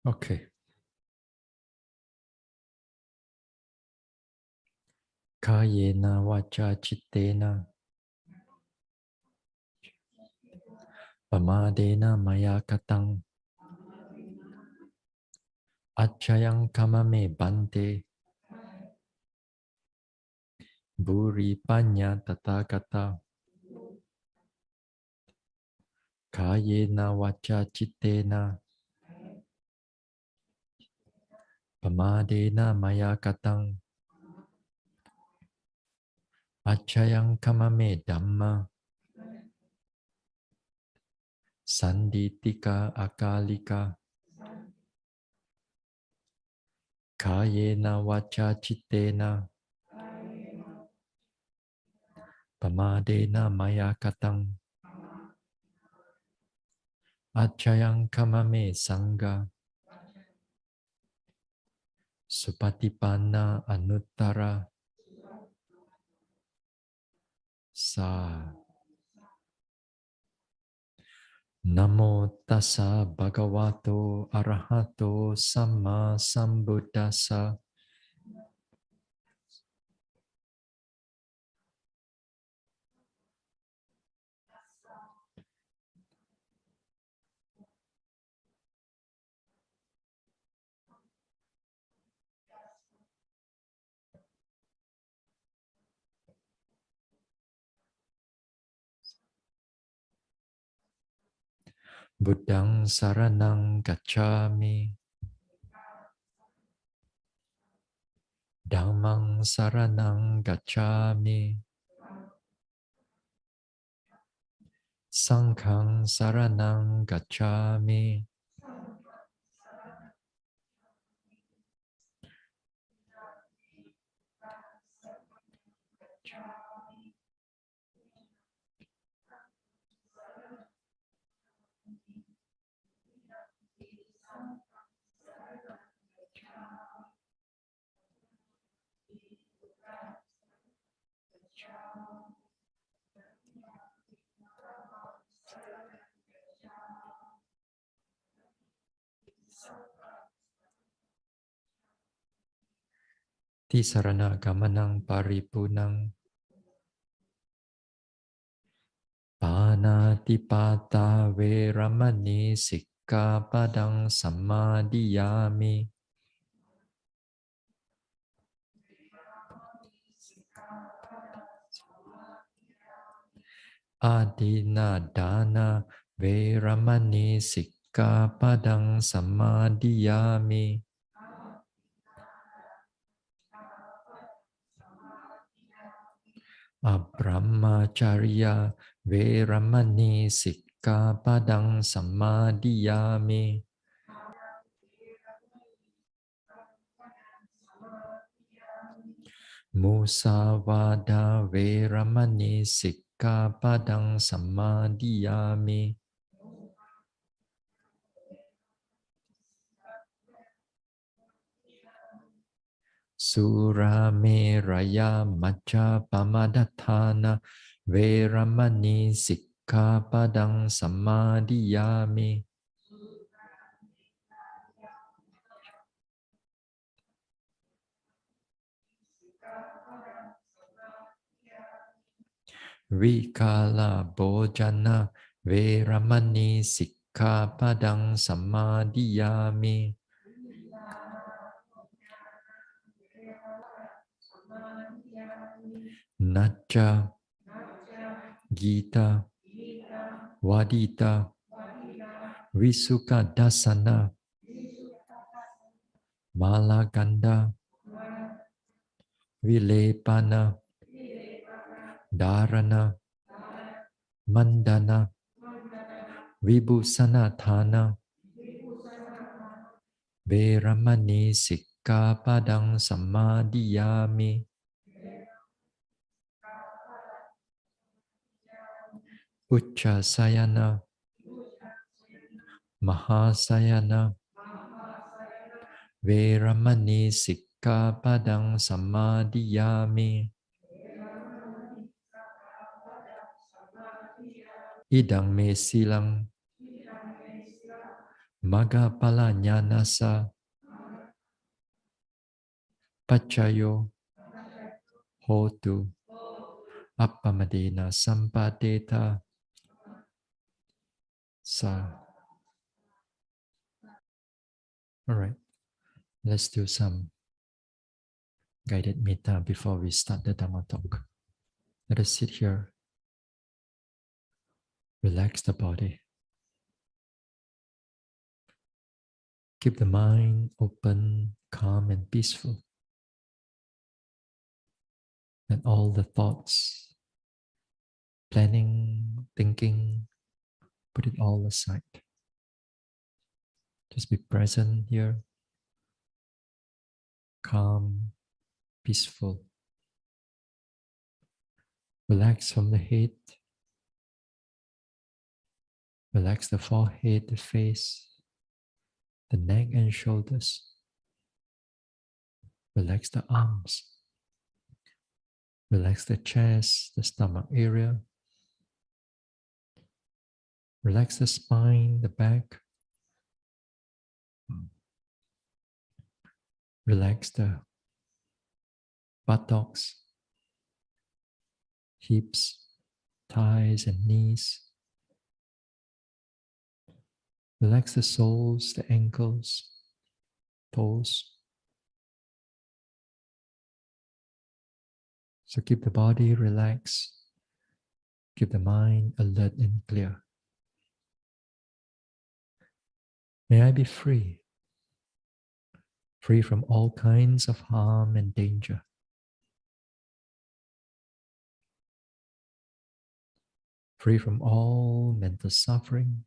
Okay. Kayena vacha chittena pamadena maya katang achayang kamame bante buri panya tathagata kayena vacha chittena pamadena maya katang achayang kamame dhamma sanditika akalika kayena vacha chittena pamadena maya katang achayang kamame sangha supatipanna anuttara sa namo tassa bhagavato arahato samma sambuddhassa buddhang saranang gacchami dhammang saranang gacchami sanghang saranang gacchami tisarana gamanang paripunang panatipata veramani sikkhapadang sammadiyami adina dana veramani sikkhapadang sammadiyami abrahmacharya veramani sikkhapadang sammadiyami musavada veramani sikkhapadang sammadiyami Surameraya Majjapamadatthana Veramani Sikkhapadang Sammadiyami Vikala Bhojana Veramani Sikkhapadang Sammadiyami Nacha Gita Wadita Visuka Dasana Malaganda Vilepana Dharana Mandana Vibhusanathana Veramani Sikkhapadang Sammadiyami Uchasayana Mahasayana Veramani Sikkhapadang Sammadiyami Idang me silang Magapala Jnanasa Pachayo Hotu Appamadena Sampadeta Sa. All right, let's do some guided metta before we start the Dhamma talk. Let us sit here, relax the body, keep the mind open, calm, and peaceful. And all the thoughts, planning, thinking, put it all aside. Just be present here, calm, peaceful. Relax from the head, relax the forehead, the face, the neck and shoulders. Relax the arms, relax the chest, the stomach area. Relax the spine, the back. Relax the buttocks, hips, thighs, and knees. Relax the soles, the ankles, toes. So keep the body relaxed, keep the mind alert and clear. May I be free, free from all kinds of harm and danger. Free from all mental suffering.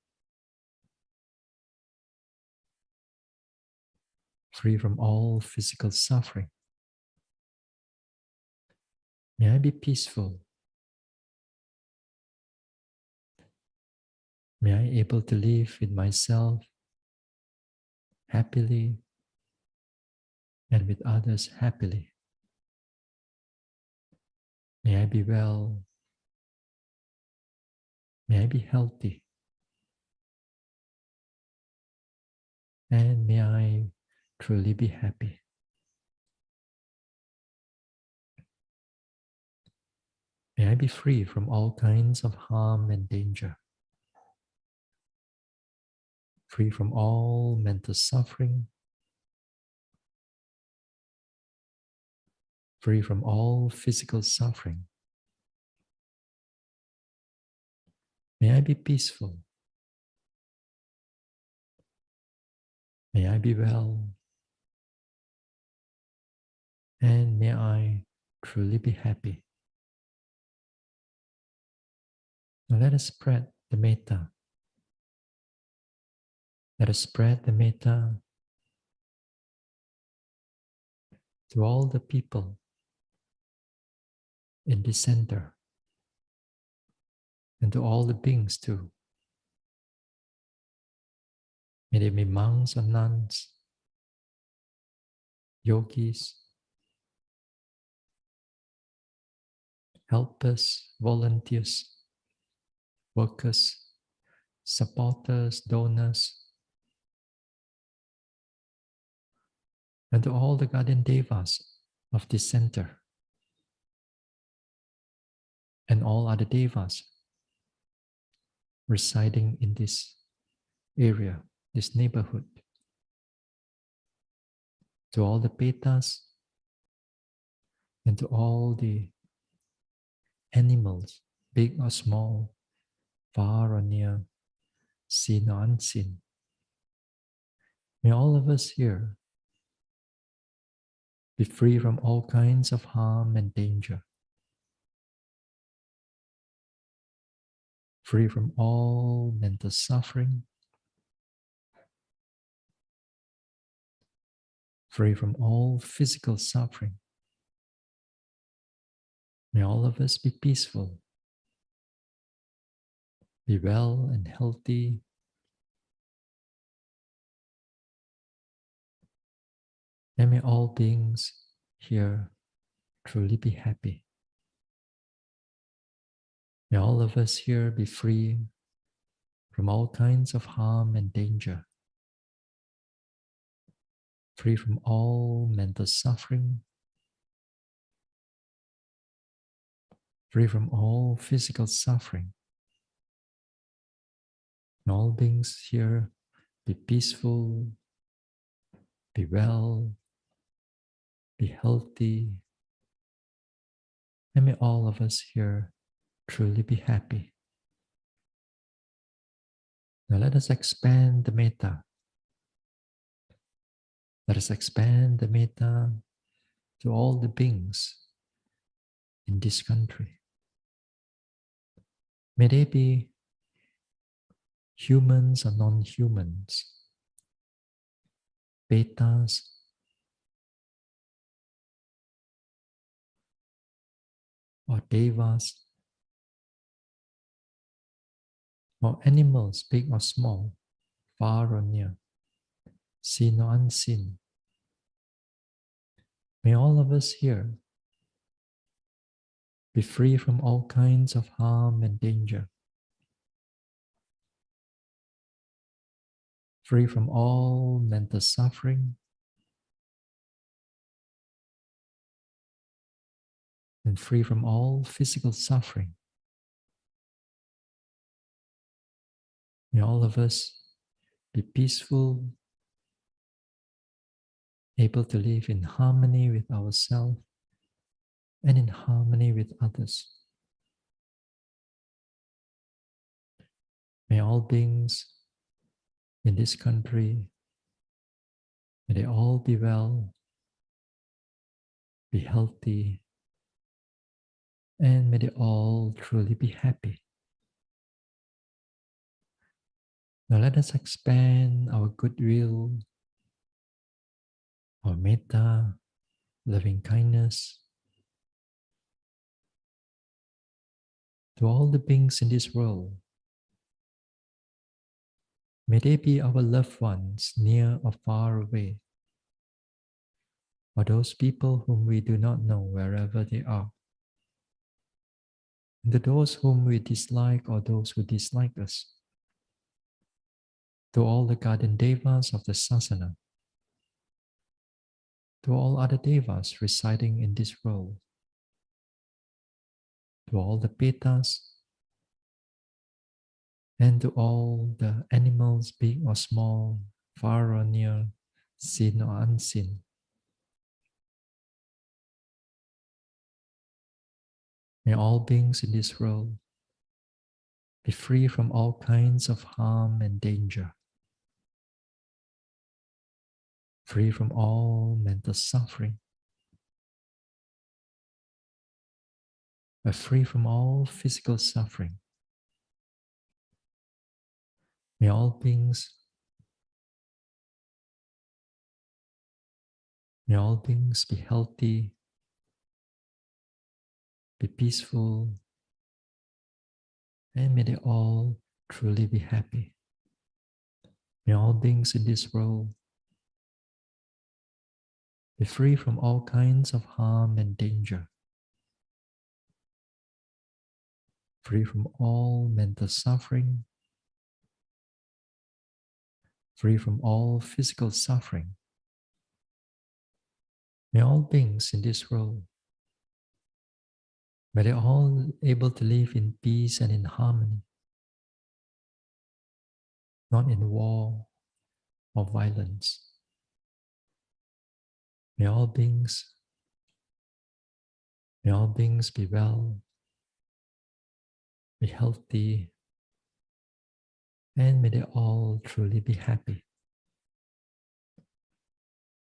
Free from all physical suffering. May I be peaceful. May I be able to live with myself happily and with others happily. May I be well. May I be healthy. And may I truly be happy. May I be free from all kinds of harm and danger. Free from all mental suffering. Free from all physical suffering. May I be peaceful. May I be well. And may I truly be happy. Now let us spread the metta. Let us spread the metta to all the people in the center and to all the beings too. May they be monks or nuns, yogis, helpers, volunteers, workers, supporters, donors, and to all the guardian devas of this center and all other devas residing in this area, this neighborhood, to all the petas and to all the animals, big or small, far or near, seen or unseen. May all of us here be free from all kinds of harm and danger, free from all mental suffering, free from all physical suffering. May all of us be peaceful, be well and healthy, and may all beings here truly be happy. May all of us here be free from all kinds of harm and danger. free from all mental suffering, free from all physical suffering. And all beings here be peaceful, be well, be healthy, and may all of us here truly be happy. Now let us expand the metta. Let us expand the metta to all the beings in this country. May they be humans or non-humans, betas or devas, or animals, big or small, far or near, seen or unseen. May all of us here be free from all kinds of harm and danger, free from all mental suffering, and free from all physical suffering. May all of us be peaceful, able to live in harmony with ourselves and in harmony with others. May all beings in this country, may they all be well, be healthy, and may they all truly be happy. Now let us expand our goodwill, our metta, loving kindness to all the beings in this world. May they be our loved ones, near or far away, or those people whom we do not know wherever they are, and to those whom we dislike or those who dislike us, to all the guardian devas of the sasana, to all other devas residing in this world, to all the petas, and to all the animals, big or small, far or near, seen or unseen. May all beings in this world be free from all kinds of harm and danger, free from all mental suffering, but free from all physical suffering. May all beings be healthy, be peaceful, and may they all truly be happy. May all beings in this world be free from all kinds of harm and danger, free from all mental suffering, free from all physical suffering. May all beings in this world, may they all able to live in peace and in harmony, not in war or violence. May all beings be well, be healthy, and may they all truly be happy.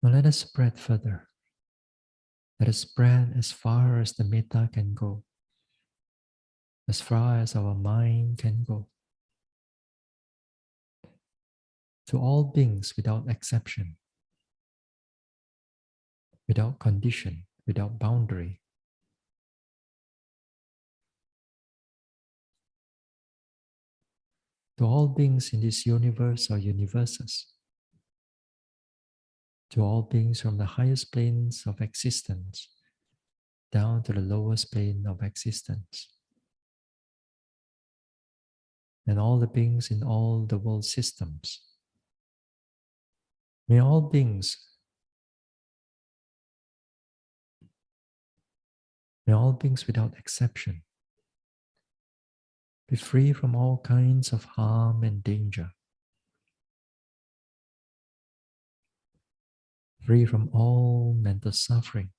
Now let us spread further. Let us spread as far as the metta can go, as far as our mind can go, to all beings without exception, without condition, without boundary. To all beings in this universe or universes, to all beings from the highest planes of existence down to the lowest plane of existence, and all the beings in all the world systems. May all beings May all beings without exception be free from all kinds of harm and danger, free from all mental suffering,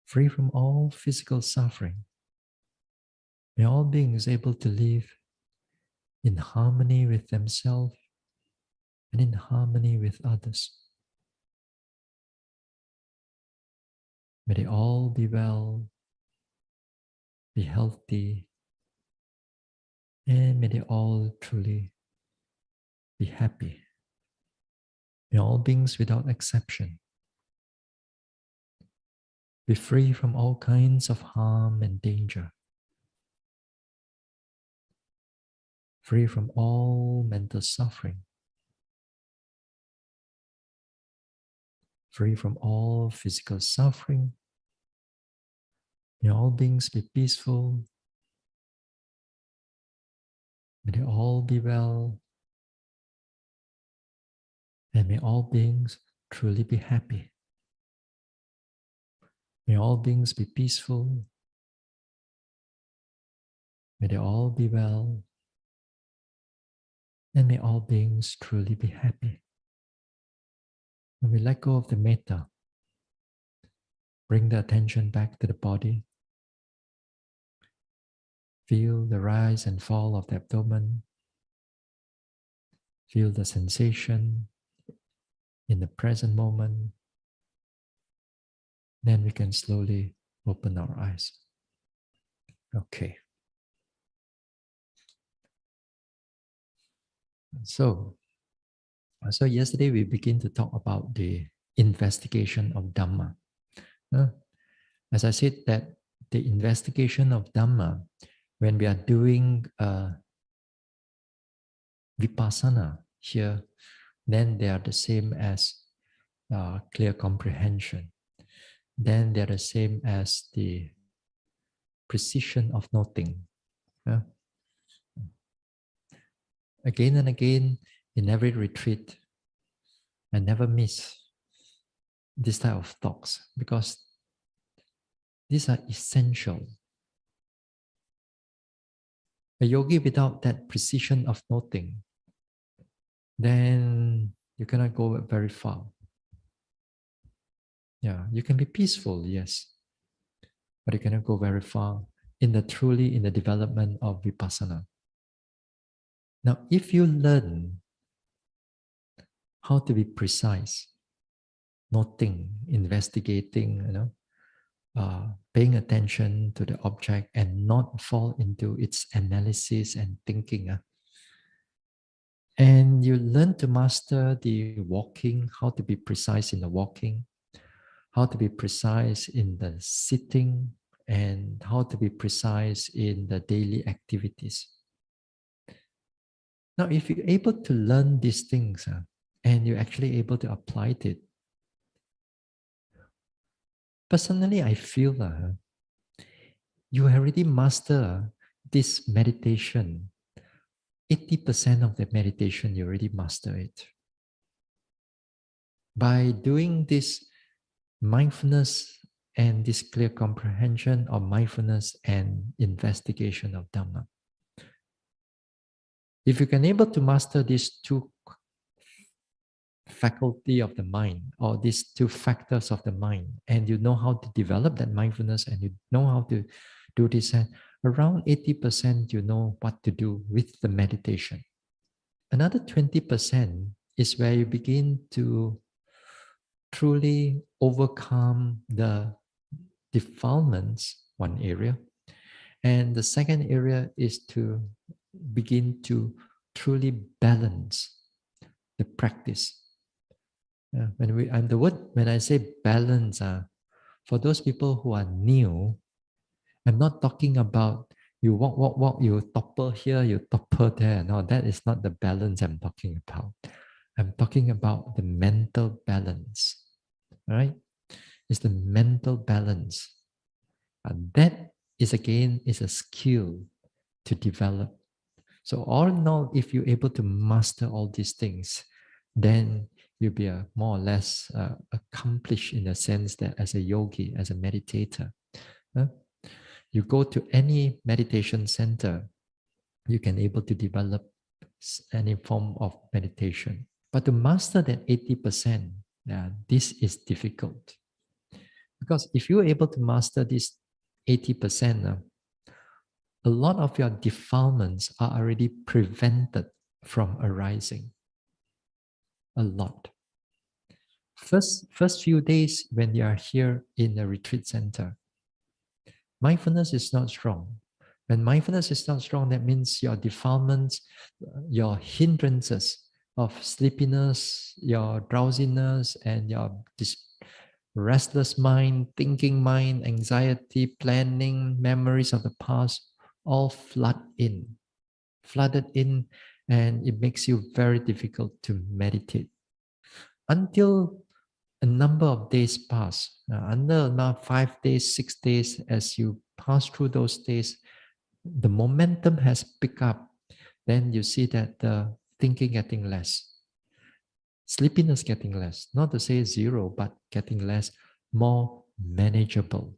free from all physical suffering. May all beings able to live in harmony with themselves and in harmony with others. May they all be well, be healthy, and may they all truly be happy. May all beings without exception be free from all kinds of harm and danger, free from all mental suffering, free from all physical suffering. May all beings be peaceful. May they all be well. And may all beings truly be happy. May all beings be peaceful. May they all be well. And may all beings truly be happy. When we let go of the metta, bring the attention back to the body. Feel the rise and fall of the abdomen. Feel the sensation in the present moment. Then we can slowly open our eyes. Okay. So yesterday we began to talk about the investigation of Dhamma. As I said, that the investigation of Dhamma, when we are doing vipassana here, then they are the same as clear comprehension. Then they are the same as the precision of noting. Again and again, in every retreat, I never miss this type of talks because these are essential. A yogi without that precision of noting, then you cannot go very far. Yeah, you can be peaceful, yes, but you cannot go very far in the development of vipassana. Now, if you learn how to be precise, noting, investigating, paying attention to the object and not fall into its analysis and thinking. And you learn to master the walking, how to be precise in the walking, how to be precise in the sitting, and how to be precise in the daily activities. Now, if you're able to learn these things and you're actually able to apply it, personally, I feel you already master this meditation. 80% of the meditation, you already master it. By doing this mindfulness and this clear comprehension of mindfulness and investigation of Dhamma. If you can able to master these two faculty of the mind or these two factors of the mind, and you know how to develop that mindfulness and you know how to do this, and around 80% you know what to do with the meditation. Another 20% is where you begin to truly overcome the defilements, one area. And the second area is to begin to truly balance the practice. When I say balance, for those people who are new, I'm not talking about you walk, you topple here, you topple there. No, that is not the balance I'm talking about. I'm talking about the mental balance. All right? It's the mental balance. And that is again is a skill to develop. So all in all, if you're able to master all these things, then You'll be more or less accomplished in the sense that as a yogi, as a meditator. You go to any meditation center, you can able to develop any form of meditation. But to master that 80%, this is difficult. Because if you're able to master this 80%, a lot of your defilements are already prevented from arising. A lot. First few days when you are here in the retreat center, mindfulness is not strong. When mindfulness is not strong, that means your defilements, your hindrances of sleepiness, your drowsiness, and your restless mind, thinking mind, anxiety, planning, memories of the past, all flooded in, and it makes you very difficult to meditate. Until a number of days pass, under now 5 days, 6 days, as you pass through those days, the momentum has picked up. Then you see that the thinking getting less, sleepiness getting less, not to say zero, but getting less, more manageable.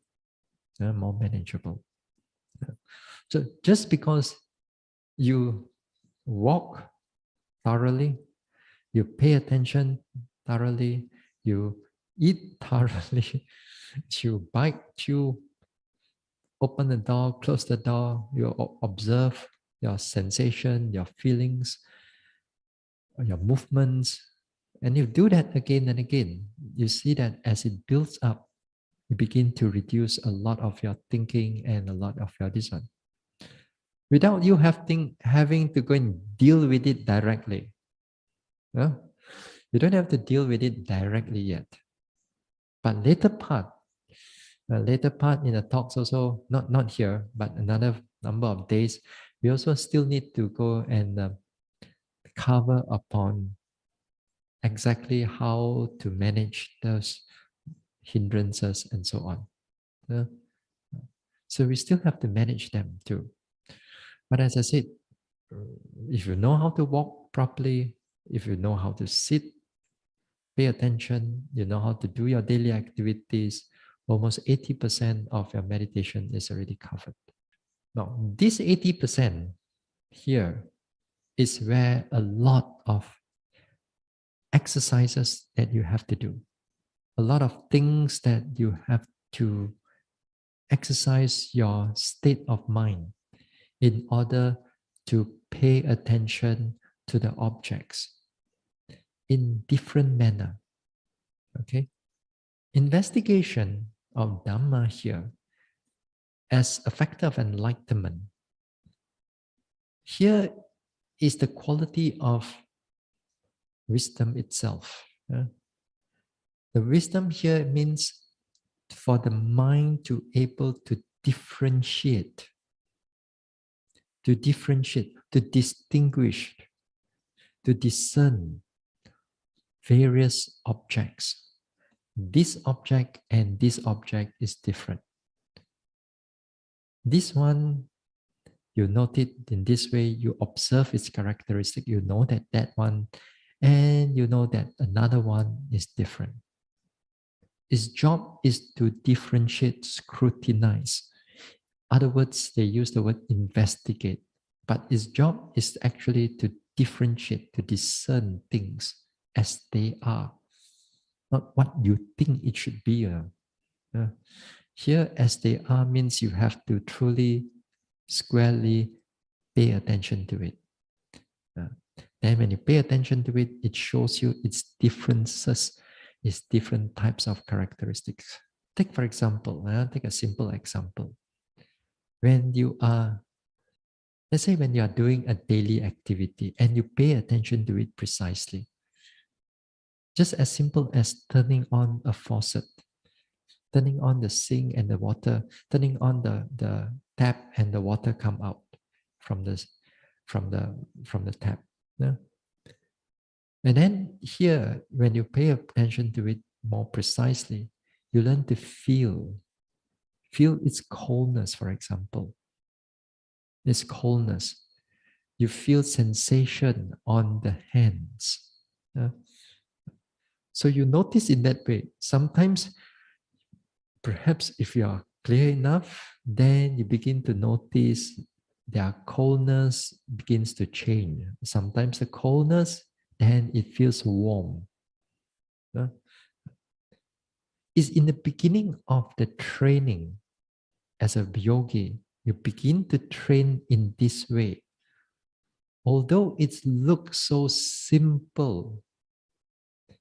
More manageable. So just because you walk thoroughly, you pay attention thoroughly, you eat thoroughly, you bite, you open the door, close the door, you observe your sensation, your feelings, your movements, and you do that again and again. You see that as it builds up, you begin to reduce a lot of your thinking and a lot of your this one. Without you having to go and deal with it directly. You don't have to deal with it directly yet. But later part in the talks also, not here, but another number of days, we also still need to go and cover upon exactly how to manage those hindrances and so on. So we still have to manage them too. But as I said, if you know how to walk properly, if you know how to sit, pay attention, you know how to do your daily activities, almost 80% of your meditation is already covered. Now, this 80% here is where a lot of exercises that you have to do, a lot of things that you have to exercise your state of mind in order to pay attention to the objects in different manner. Okay? Investigation of Dhamma here as a factor of enlightenment. Here is the quality of wisdom itself. The wisdom here means for the mind to able to differentiate, to distinguish, to discern various objects. This object and this object is different. This one, you note it in this way, you observe its characteristic, you know that that one, and you know that another one is different. Its job is to differentiate, scrutinize. Other words, they use the word investigate, but its job is actually to differentiate, to discern things as they are, not what you think it should be. Here, as they are means you have to truly, squarely pay attention to it. Then when you pay attention to it, it shows you its differences, its different types of characteristics. Take for example, take a simple example. When you are, let's say when you are doing a daily activity and you pay attention to it precisely, just as simple as turning on a faucet, turning on the sink and the water, turning on the tap and the water come out from the tap. Yeah? And then here, when you pay attention to it more precisely, you learn to feel its coldness, for example. Its coldness. You feel sensation on the hands. Yeah? So you notice in that way. Sometimes, perhaps if you are clear enough, then you begin to notice their coldness begins to change. Sometimes the coldness, then it feels warm. Uh, It's in the beginning of the training as a yogi, you begin to train in this way. Although it looks so simple,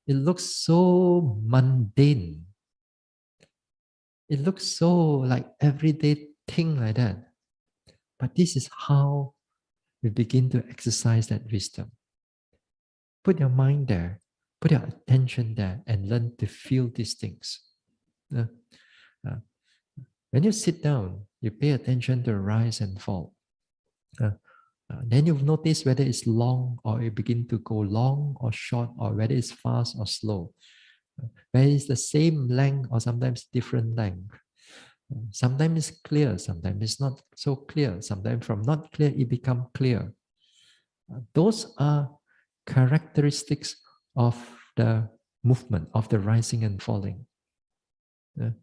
it looks so mundane, it looks so like everyday thing like that. But this is how we begin to exercise that wisdom. Put your mind there, put your attention there, and learn to feel these things. Uh, uh, when you sit down, you pay attention to rise and fall. Then you'll notice whether it's long or it begin to go long or short, or whether it's fast or slow. Whether it's the same length or sometimes different length. Sometimes it's clear, sometimes it's not so clear. Sometimes from not clear, it become clear. Those are characteristics of the movement, of the rising and falling. Uh,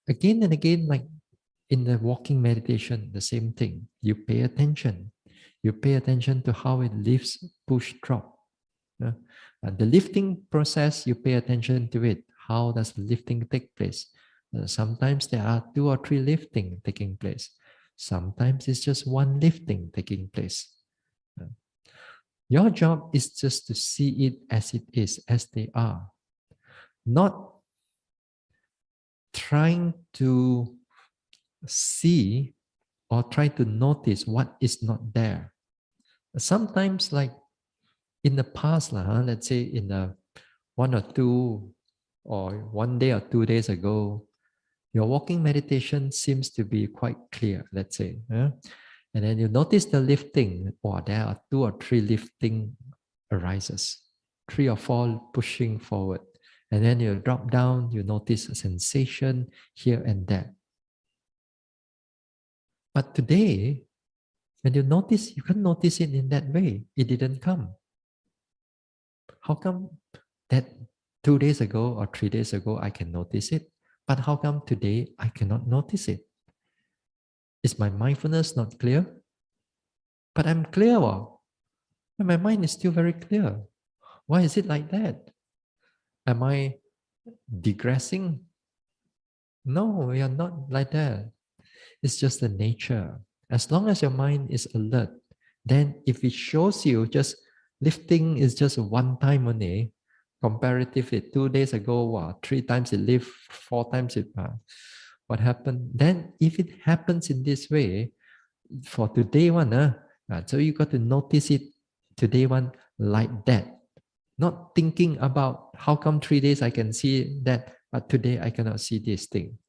Again and again, like in the walking meditation, the same thing. You pay attention. You pay attention to how it lifts, push, drop. And the lifting process, you pay attention to it. How does lifting take place? Sometimes there are 2 or 3 lifting taking place. Sometimes it's just one lifting taking place. Uh, Your job is just to see it as it is, as they are. Not trying to see or try to notice what is not there. Sometimes, like in the past, let's say in the 1 or 2 or 1 day or 2 days ago, your walking meditation seems to be quite clear, let's say. And then you notice the lifting, or there are 2 or 3 lifting arises, 3 or 4 pushing forward. And then you drop down, you notice a sensation here and there. But today, when you notice, you can't notice it in that way. It didn't come. How come that 2 days ago or 3 days ago I can notice it, but how come today I cannot notice it? Is my mindfulness not clear? But I'm clear, and my mind is still very clear. Why is it like that? Am I digressing? No, we are not like that. It's just the nature. As long as your mind is alert, then if it shows you just lifting is just one time only, comparatively 2 days ago, 3 times it lift, 4 times it, what happened? Then if it happens in this way, for today one, so you got to notice it today one like that. Not thinking about how come 3 days I can see that, but today I cannot see this thing.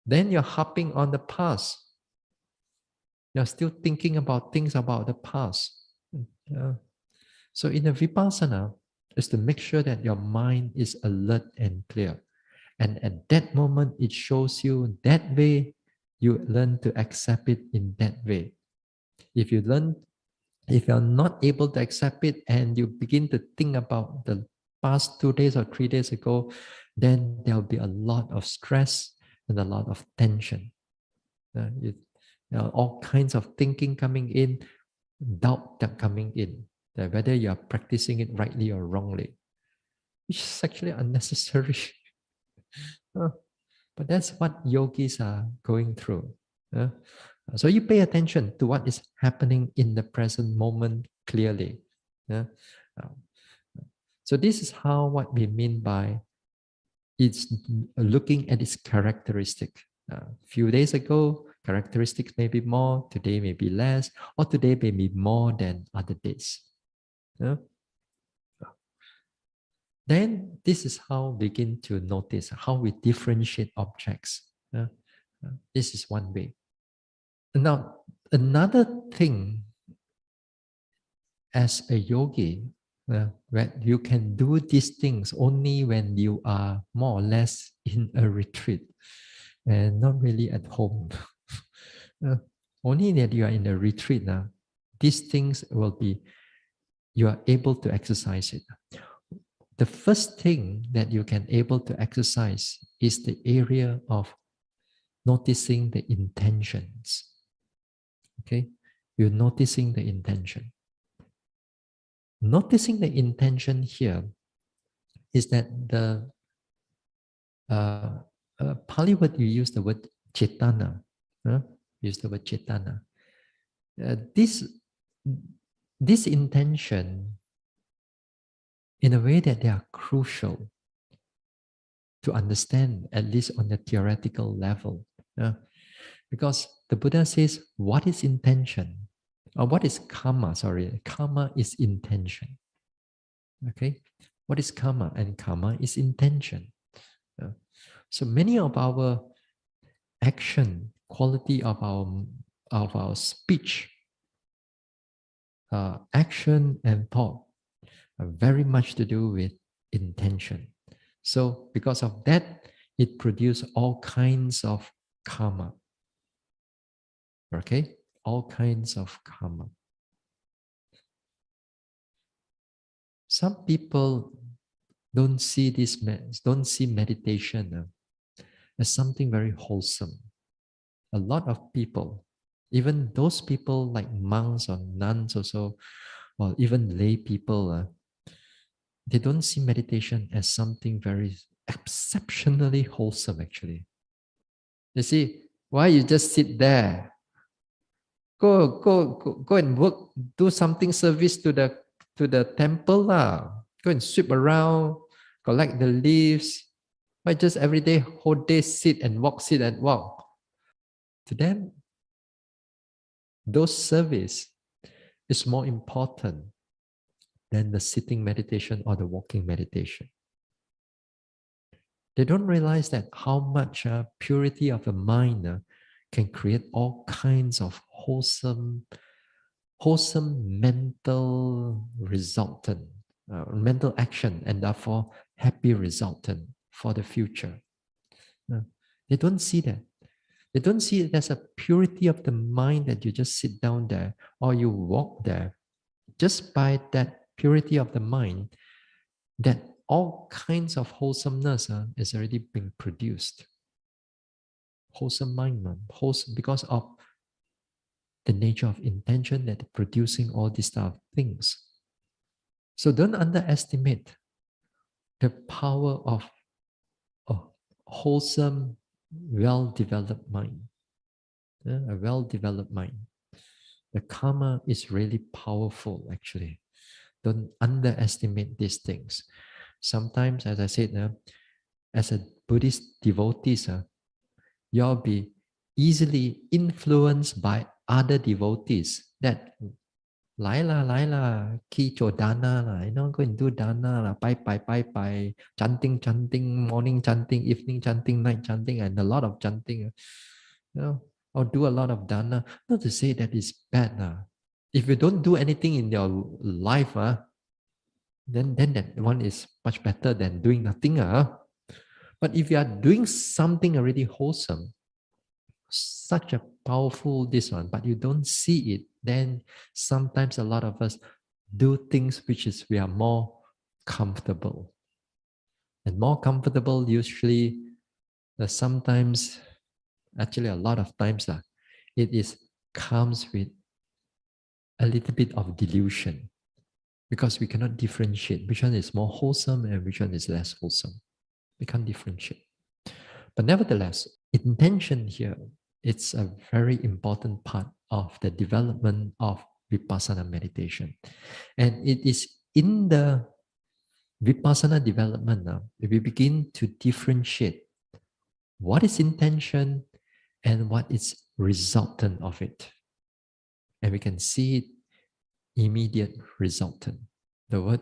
Then you're harping on the past. You're still thinking about things about the past. So in the Vipassana, is to make sure that your mind is alert and clear. And at that moment, it shows you that way, you learn to accept it in that way. If you're not able to accept it and you begin to think about the past 2 days or 3 days ago, then there'll be a lot of stress and a lot of tension. There are all kinds of thinking coming in, doubt that coming in, that whether you are practicing it rightly or wrongly, which is actually unnecessary. But that's what yogis are going through. So you pay attention to what is happening in the present moment clearly. Uh, so this is how what we mean by it's looking at its characteristic. A few days ago, characteristics may be more, today may be less, or today may be more than other days. Then this is how we begin to notice how we differentiate objects. This is one way. Now, another thing as a yogi, where you can do these things only when you are more or less in a retreat and not really at home. Only that you are in a retreat now, these things will be, you are able to exercise it. the first thing that you can able to exercise is the area of noticing the intentions. Okay, you're noticing the intention. Noticing the intention here is that the Pali word, you use the word chetana. Use the word chetana. This intention, in a way that they are crucial to understand, at least on the theoretical level. Because the Buddha says, what is intention? Or what is karma? Sorry, karma is intention. Okay, what is karma? And karma is intention. So many of our action, quality of our speech, action and thought are very much to do with intention. So because of that, it produces all kinds of karma. Okay, all kinds of karma. Some people don't see meditation as something very wholesome. A lot of people, even those people like monks or nuns also, or even lay people, they don't see meditation as something very exceptionally wholesome, actually. You see, why you just sit there? Go and work, do something service to the temple lah. Go and sweep around, collect the leaves. Why just every day, whole day sit and walk, sit and walk? To them, those service is more important than the sitting meditation or the walking meditation. They don't realize that how much purity of the mind can create all kinds of wholesome mental resultant, mental action, and therefore happy resultant for the future. They don't see that. They don't see it as a purity of the mind that you just sit down there or you walk there. Just by that purity of the mind, that all kinds of wholesomeness is already being produced. Wholesome mind, wholesome because of the nature of intention that producing all these type of things. So don't underestimate the power of a wholesome, well-developed mind. A well-developed mind. The karma is really powerful, actually. Don't underestimate these things. Sometimes, as I said, as a Buddhist devotees, you'll be easily influenced by other devotees that 来啦 key cho dana lah, go and do dana lah, bye, chanting, morning chanting, evening chanting, night chanting, and a lot of chanting, or do a lot of dana. Not to say that is bad. If you don't do anything in your life, then that one is much better than doing nothing. But if you are doing something already wholesome, such a powerful this one, but you don't see it, then sometimes a lot of us do things which is we are more comfortable. And more comfortable usually sometimes, actually a lot of times, it is comes with a little bit of delusion because we cannot differentiate which one is more wholesome and which one is less wholesome. We can't differentiate. But nevertheless, intention here, it's a very important part of the development of Vipassana meditation. And it is in the Vipassana development now, we begin to differentiate what is intention and what is resultant of it. And we can see it immediate resultant. The word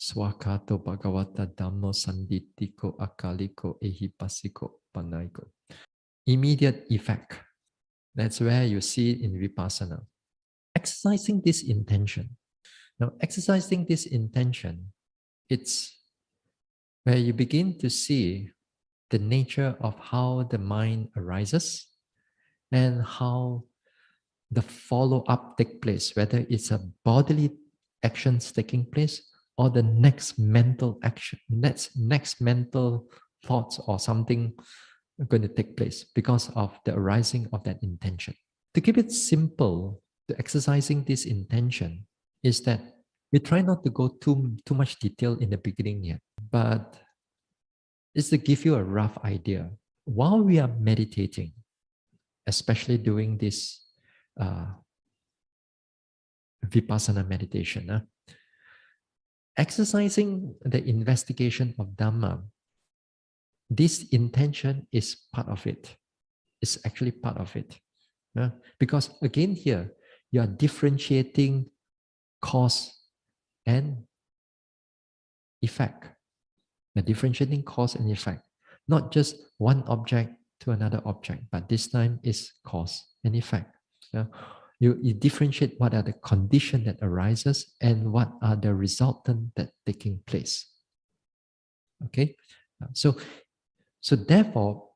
Swakato Bhagavata Dhammo Sanditiko Akaliko Ehipasiko Panaiko. Immediate effect. That's where you see it in Vipassana. Exercising this intention. Now, exercising this intention, it's where you begin to see the nature of how the mind arises and how the follow-up take place, whether it's a bodily actions taking place or the next mental action, next mental thoughts or something going to take place because of the arising of that intention. To keep it simple, the exercising this intention is that we try not to go too much detail in the beginning yet, but it's to give you a rough idea. While we are meditating, especially doing this uh, vipassana meditation, exercising the investigation of Dhamma, this intention is part of it. It's actually part of it. Because again, here, you are differentiating cause and effect. You're differentiating cause and effect. Not just one object to another object, but this time is cause and effect. Yeah? You differentiate what are the conditions that arises and what are the resultant that taking place. Okay, so therefore,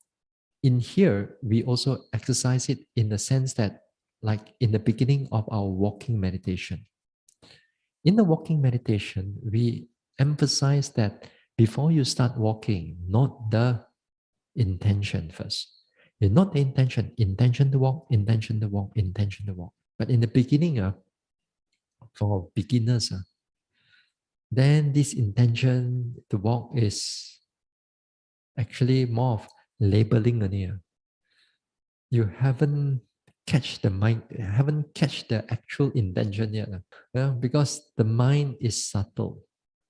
in here we also exercise it in the sense that, like in the beginning of our walking meditation. In the walking meditation, we emphasize that before you start walking, note the intention first. You note the intention to walk, intention to walk, intention to walk. But in the beginning, for beginners, then this intention to walk is actually more of labeling only. You haven't catch the mind, haven't catch the actual intention yet. Because the mind is subtle.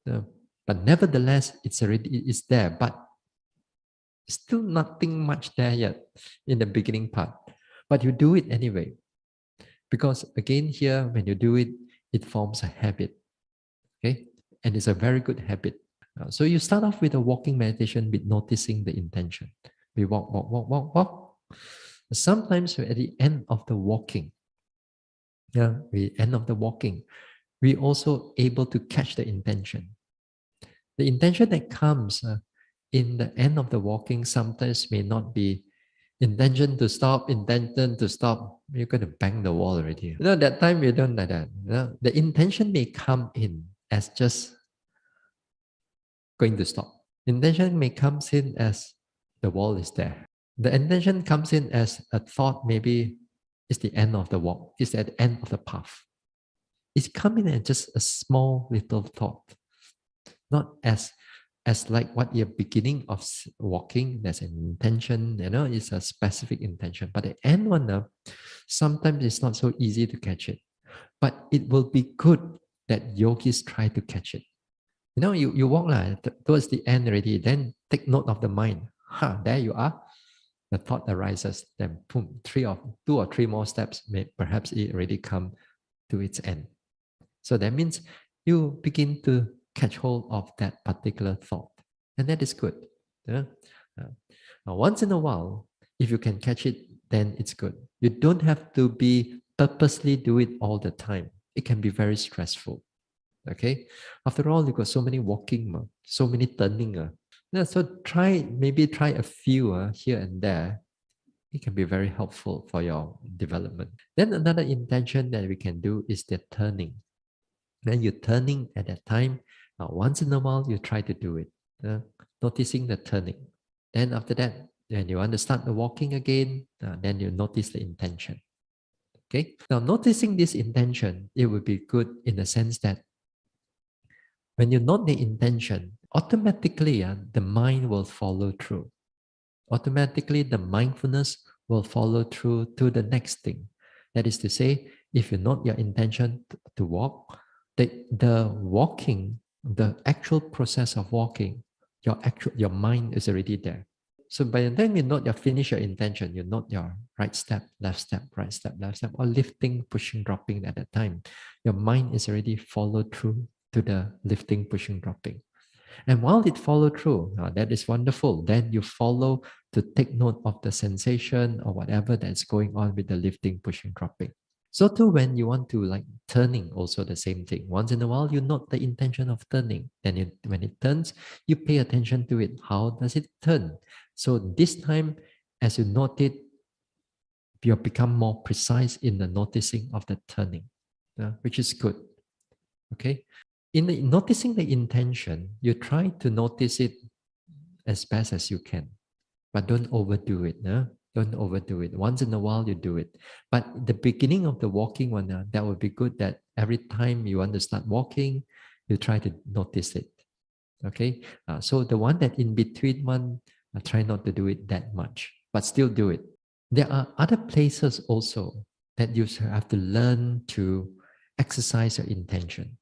But nevertheless, it's there, but still nothing much there yet in the beginning part. But you do it anyway. Because again, here, when you do it, it forms a habit. Okay? And it's a very good habit. So you start off with a walking meditation with noticing the intention. We walk, walk, walk, walk, walk. Sometimes at the end of the walking, we also able to catch the intention. The intention that comes in the end of the walking sometimes may not be intention to stop, intention to stop. You're going to bang the wall already. That time you don't like that. The intention may come in as just going to stop. Intention may come in as the wall is there. The intention comes in as a thought, maybe it's the end of the walk, it's at the end of the path. It's coming as just a small little thought, not as like what you're beginning of walking, there's an intention, it's a specific intention. But the end one, sometimes it's not so easy to catch it. But it will be good that yogis try to catch it. You walk towards the end already, then take note of the mind. There you are. The thought arises, then boom, two or three more steps, perhaps it already come to its end. So that means you begin to catch hold of that particular thought. And that is good. Now, once in a while, if you can catch it, then it's good. You don't have to be purposely do it all the time. It can be very stressful. Okay? After all, you got so many walking, so many turning. So maybe try a few here and there. It can be very helpful for your development. Then another intention that we can do is the turning. Then you're turning at that time. Once in a while, you try to do it, noticing the turning. Then after that, when you want to start the walking again, then you notice the intention. Okay. Now, noticing this intention, it would be good in the sense that when you note the intention, automatically the mind will follow through. Automatically, the mindfulness will follow through to the next thing. That is to say, if you note your intention to walk, the walking, the actual process of walking, your mind is already there. So by the time you finish your intention, you note your right step, left step, right step, left step, or lifting, pushing, dropping at that time. Your mind is already followed through to the lifting, pushing, dropping. And while it follow through, that is wonderful. Then you follow to take note of the sensation or whatever that's going on with the lifting, pushing, dropping. So too, when you want to like turning, also the same thing. Once in a while, you note the intention of turning. Then when it turns, you pay attention to it. How does it turn? So this time, as you note it, you become more precise in the noticing of the turning, which is good. Okay. noticing the intention, you try to notice it as best as you can, but don't overdo it. No? Don't overdo it. Once in a while, you do it. But the beginning of the walking one, that would be good that every time you want to start walking, you try to notice it. Okay? So the one that in between one, try not to do it that much, but still do it. There are other places also that you have to learn to exercise your intention.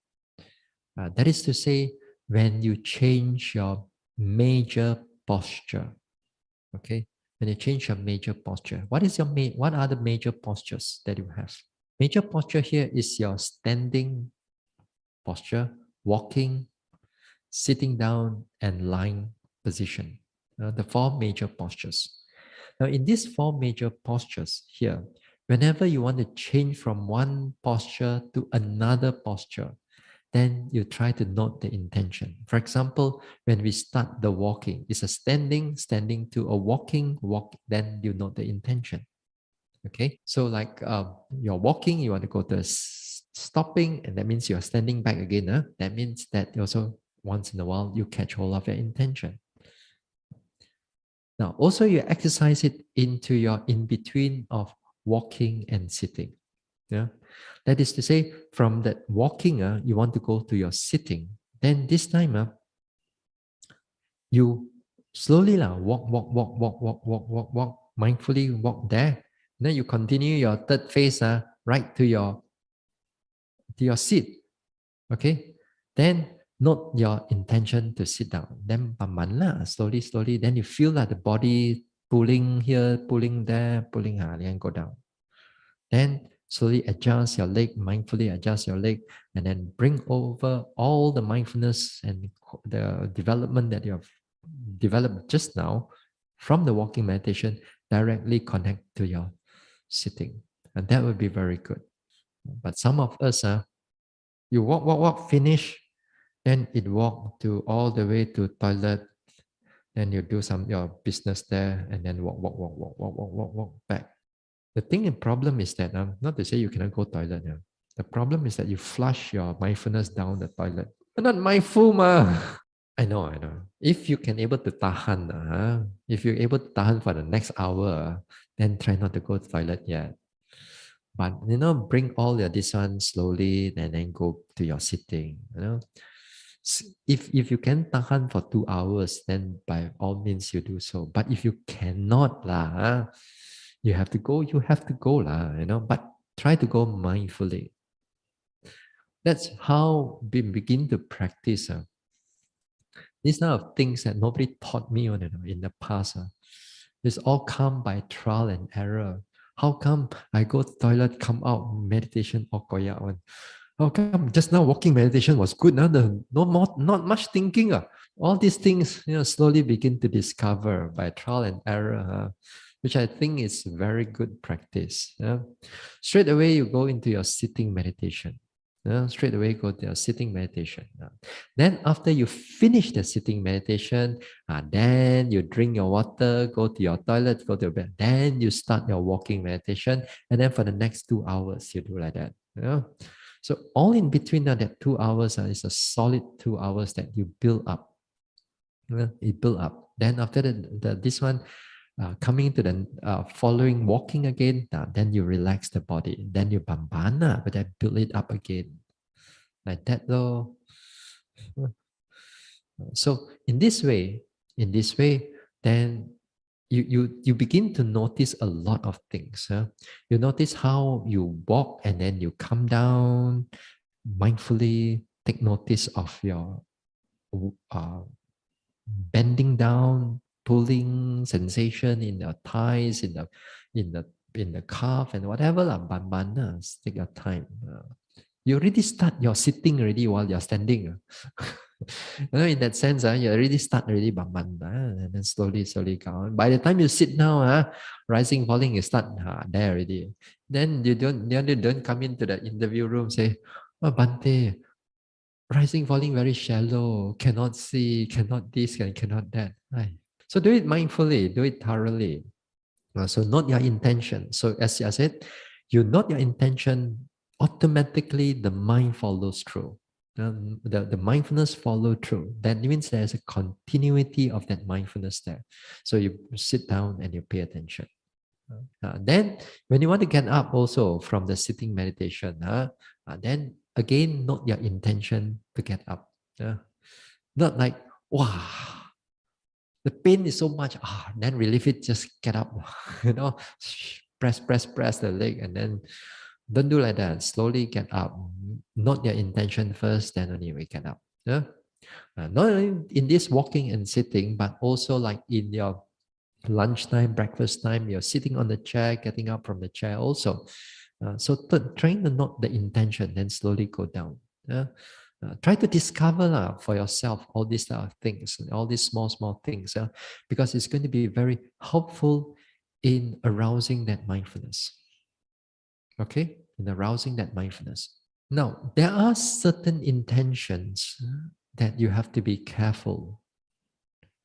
That is to say, when you change your major posture, okay? When you change your major posture, what are the major postures that you have? Major posture here is your standing posture, walking, sitting down, and lying position. The four major postures. Now, in these four major postures here, whenever you want to change from one posture to another posture, then you try to note the intention. For example, when we start the walking, it's a standing to a walking, walk, then you note the intention. Okay, so like you're walking, you want to go to stopping, and that means you're standing back again. That means that also once in a while you catch hold of your intention. Now, also you exercise it into your in between of walking and sitting. Yeah, that is to say, from that walking, you want to go to your sitting. Then this time, you slowly walk, mindfully walk there. Then you continue your third phase, right to your seat. Okay, then note your intention to sit down. Then slowly. Then you feel like the body pulling here, pulling there, pulling, then go down. Then slowly adjust your leg, mindfully adjust your leg, and then bring over all the mindfulness and the development that you have developed just now from the walking meditation directly connect to your sitting. And that would be very good. But some of us, you walk, finish, then it walk to all the way to toilet, then you do some your business there, and then walk back. The thing and problem is that, not to say you cannot go toilet. The problem is that you flush your mindfulness down the toilet. You're not mindful, ma. I know. If you can able to tahan, if you're able to tahan for the next hour, then try not to go to toilet yet. But bring all your this one slowly and then go to your sitting. If you can tahan for 2 hours, then by all means you do so. But if you cannot lah, you have to go. You have to go lah. But try to go mindfully. That's how we begin to practice. These kind of things that nobody taught me on in the past. It's all come by trial and error. How come I go to toilet, come out, meditation or koyak one? How come just now walking meditation was good? Now not much thinking. All these things slowly begin to discover by trial and error, which I think is very good practice. Straight away you go into your sitting meditation. Straight away go to your sitting meditation. Then after you finish the sitting meditation, then you drink your water, go to your toilet, go to your bed. Then you start your walking meditation. And then for the next 2 hours, you do like that. So all in between that 2 hours is a solid 2 hours that you build up. It build up. Then after this one, coming to the following walking again, then you relax the body. Then you bambana, but then build it up again. Like that though. So in this way, then you begin to notice a lot of things. You notice how you walk and then you come down mindfully, take notice of your bending down, pulling sensation in the thighs, in the calf and whatever lah. Take your time. You already start your sitting already while you're standing. In that sense, you already start already and then slowly go on. By the time you sit now, rising, falling, you start there already. Then you don't come into the interview room say, "Oh, Bante, rising, falling very shallow, cannot see, cannot this, and cannot that." Right. So do it mindfully, do it thoroughly. So note your intention. So as I said, you note your intention, automatically the mind follows through. The mindfulness follow through. That means there's a continuity of that mindfulness there. So you sit down and you pay attention. Then when you want to get up also from the sitting meditation, then again note your intention to get up. Not like, wow, the pain is so much, then relieve it, just get up. Press the leg, and then don't do like that. Slowly get up. Note your intention first, then only we get up. Yeah? Not only in this walking and sitting, but also like in your lunchtime, breakfast time, you're sitting on the chair, getting up from the chair also. Trying to note the intention, then slowly go down. Try to discover for yourself all these things, all these small things, because it's going to be very helpful in arousing that mindfulness. Okay? In arousing that mindfulness. Now, there are certain intentions that you have to be careful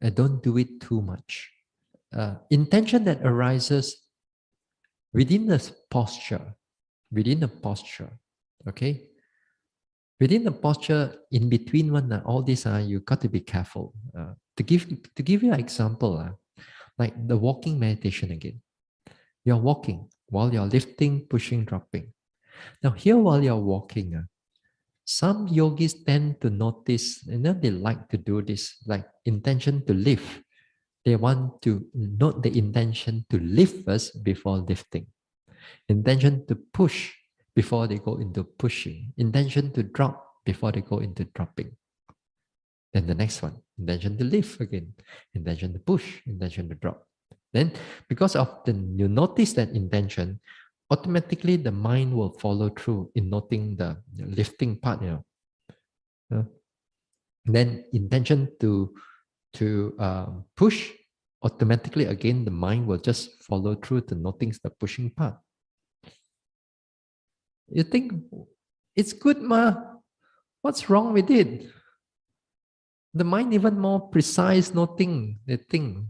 and don't do it too much. Intention that arises within the posture, okay? Within the posture, in between one, all these, you got to be careful. To give you an example, like the walking meditation again. You're walking while you're lifting, pushing, dropping. Now here while you're walking, some yogis tend to notice, they like to do this, like intention to lift. They want to note the intention to lift first before lifting. Intention to push before they go into pushing. Intention to drop before they go into dropping. Then the next one, intention to lift again. Intention to push, intention to drop. Then because of you notice that intention, automatically the mind will follow through in noting the lifting part, Then intention to push, automatically again the mind will just follow through to noting the pushing part. You think it's good, ma? What's wrong with it? The mind even more precise noting the thing,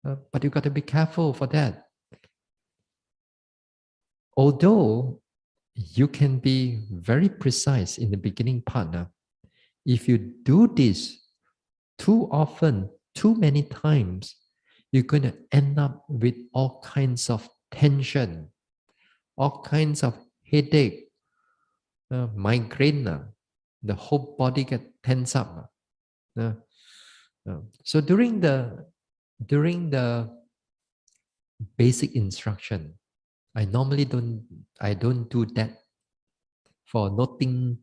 but you got to be careful for that. Although you can be very precise in the beginning part, if you do this too often, too many times, you're going to end up with all kinds of tension, all kinds of headache, migraine. The whole body get tense up. So during the basic instruction, I normally don't do that for noting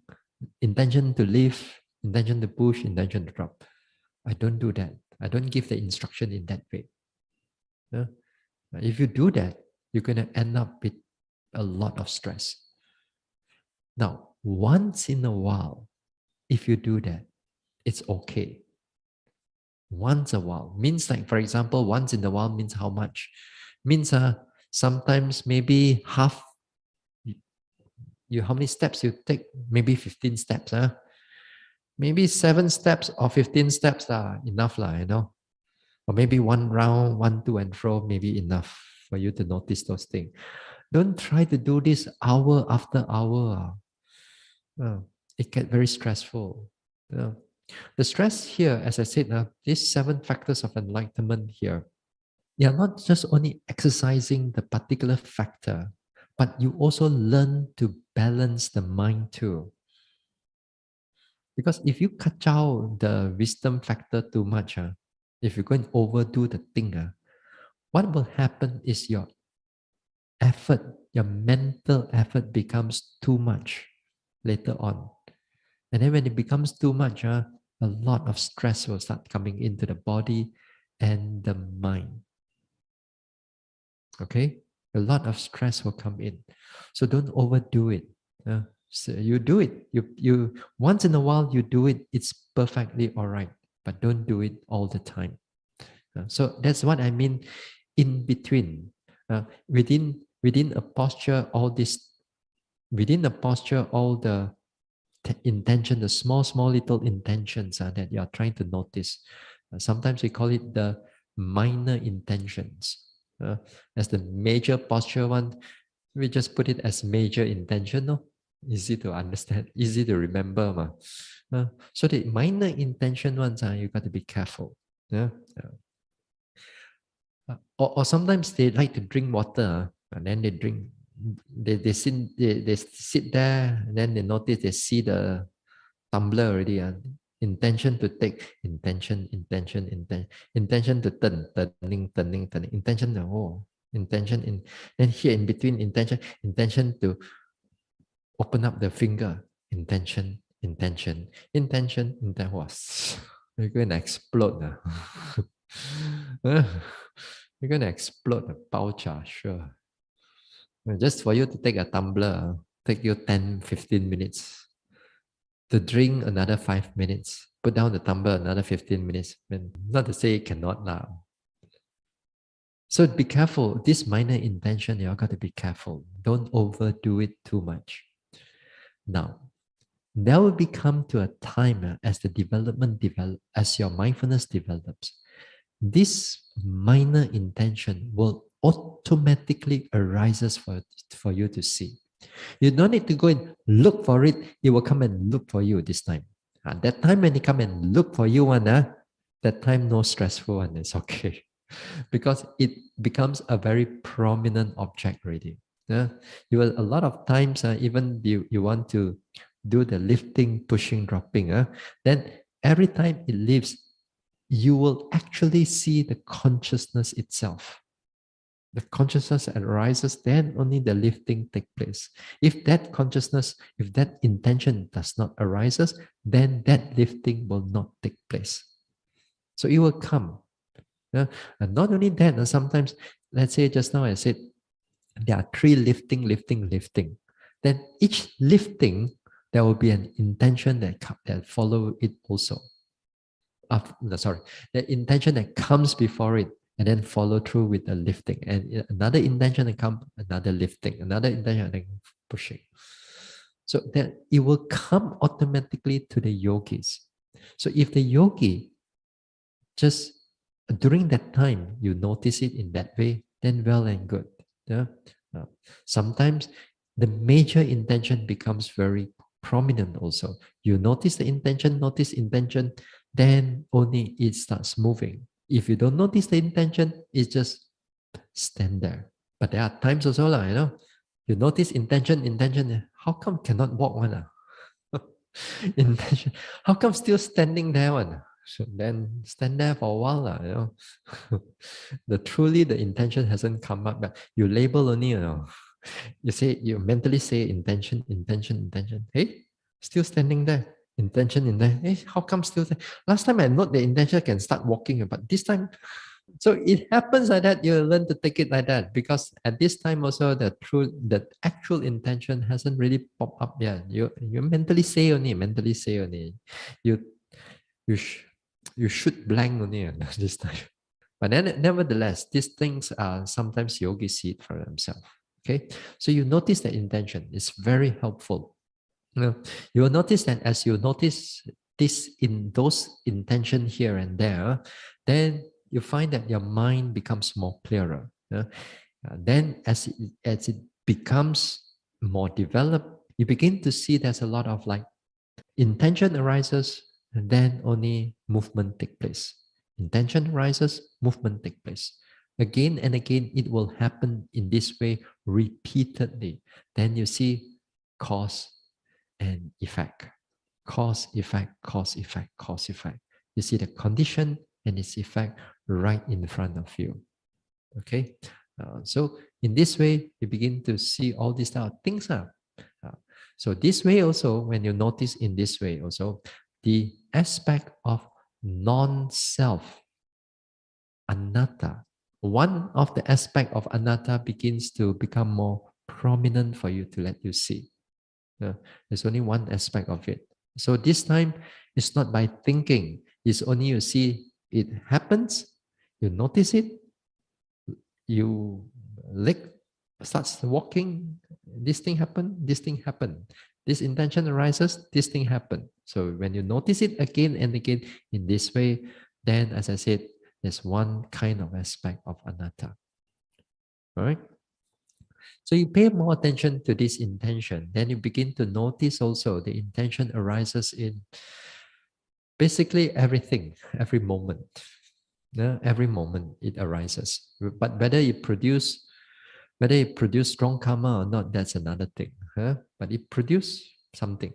intention to lift, intention to push, intention to drop. I don't do that. I don't give the instruction in that way. If you do that, you're going to end up with a lot of stress. Now, once in a while, if you do that, it's okay. Once a while means, like, for example, once in a while means how much? Means sometimes maybe half. You how many steps you take? Maybe 15 steps. Maybe 7 steps or 15 steps are enough, Or maybe one round, 1, 2, and fro, maybe enough for you to notice those things. Don't try to do this hour after hour. It gets very stressful. The stress here, as I said, these 7 factors of enlightenment here, you're not just only exercising the particular factor, but you also learn to balance the mind too. Because if you cut out the wisdom factor too much, if you're going to overdo the thing, what will happen is your effort, your mental effort becomes too much later on. And then when it becomes too much, a lot of stress will start coming into the body and the mind. Okay? A lot of stress will come in. So don't overdo it. So you do it. You once in a while you do it, it's perfectly all right. But don't do it all the time. So that's what I mean in between. Within a posture, all this within the posture, all the intention, the small little intentions that you are trying to notice. Sometimes we call it the minor intentions. As the major posture one, we just put it as major intention. No? Easy to understand, easy to remember. So the minor intention ones, you got to be careful. Yeah? Or sometimes they like to drink water, and then they drink, they sit there, and then they notice, they see the tumbler already. Intention to take, intention to turning, intention to intention in, then here in between intention to open up the finger, intention was. You're going to explode now. You're going to explode the pouch, sure. Just for you to take a tumbler, take you 10, 15 minutes. To drink another 5 minutes. Put down the tumbler another 15 minutes. Not to say it cannot now. So be careful. This minor intention, you got to be careful. Don't overdo it too much. Now, there will become to a time as the as your mindfulness develops, this minor intention will automatically arises for you to see. You don't need to go and look for it. It will come and look for you this time. That time when it come and look for you, that time no stressful one. It's okay. Because it becomes a very prominent object already. Yeah? You will, a lot of times, even you want to do the lifting, pushing, dropping, then every time it lifts, you will actually see the consciousness itself. The consciousness arises, then only the lifting take place. If that consciousness, if that intention does not arises, then that lifting will not take place. So it will come. Yeah? And not only that, sometimes, let's say just now I said, there are 3 lifting. Then each lifting, there will be an intention that follow it also. The intention that comes before it, and then follow through with the lifting, and another intention that comes, another lifting, another intention, and then pushing. So that it will come automatically to the yogis. So if the yogi just during that time you notice it in that way, then well and good. Yeah. Sometimes the major intention becomes very prominent also. You notice the intention, then only it starts moving. If you don't notice the intention, it just stand there. But there are times also, you notice intention, how come cannot walk one? Intention, how come still standing there one? So then stand there for a while, the intention hasn't come up, but you label only, you mentally say intention. Hey, still standing there. Intention. Hey, how come still there? Last time I note the intention can start walking, but this time, so it happens like that. You learn to take it like that, because at this time also the actual intention hasn't really popped up yet. You mentally say only. You you sh- you shoot blank only this time. But then, nevertheless, these things are sometimes yogis see it for themselves. Okay, so you notice the intention. It's very helpful. You will notice that as you notice this in those intention here and there, then you find that your mind becomes more clearer. Then as it becomes more developed, you begin to see there's a lot of like intention arises, and then only movement take place. Intention arises, movement take place. Again and again, it will happen in this way repeatedly. Then you see cause and effect. Cause, effect, cause, effect, cause, effect. You see the condition and its effect right in front of you. Okay? So in this way, you begin to see all these type of things. So this way also, when you notice in this way also, the aspect of non-self, anatta, one of the aspect of anatta begins to become more prominent for you to let you see. There's only one aspect of it. So this time, it's not by thinking. It's only you see it happens, you notice it, you leg starts walking, this thing happen, this intention arises, this thing happen. So when you notice it again and again in this way, then as I said, there's one kind of aspect of anatta. All right. So you pay more attention to this intention, then you begin to notice also the intention arises in basically everything, every moment. Yeah, every moment it arises. But whether it produce strong karma or not, that's another thing. Huh? But it produce something.